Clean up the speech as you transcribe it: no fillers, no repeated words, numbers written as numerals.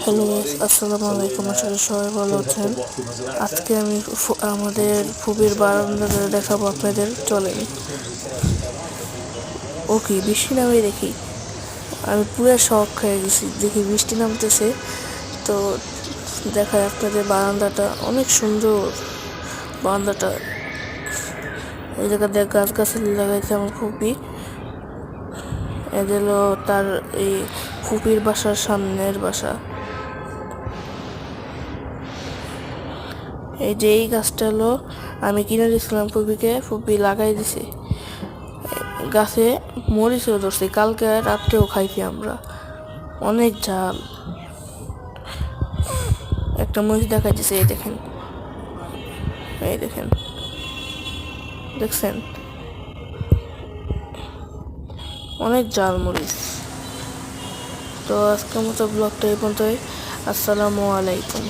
Hello guys, আসসালামু আলাইকুম। আসলে সবাই ভালো আছেন। আজকে আমি আমাদের ফুবির বারান্দাটা দেখাবো আপনাদের। চলেন। ওকে, বৃষ্টি নামে দেখি। আমি পুরো শখ খেয়ে গেছি, দেখি বৃষ্টি নামতেছে। তো দেখায় আপনাদের বারান্দাটা অনেক সুন্দর। বারান্দাটা এই জায়গাতে গাছ গাছালি লাগাইছে আমার ফুপি। এদের তার এই ফুপির বাসার সামনের বাসা। এই যে এই গাছটা আমি কিনে দিয়েছিলাম ফুপিকে, ফুপি লাগাই দিছে। গাছে মরিচও ধরছে, কালকে রাত্রেও খাইছি আমরা। অনেক ঝাল। একটা মরিচ দেখাইতেছে, এই দেখেন, এই দেখেন, দেখছেন? অনেক ঝাল মরিচ। তো আজকের মতো ব্লগটা এই পর্যন্তই। আসসালামু আলাইকুম।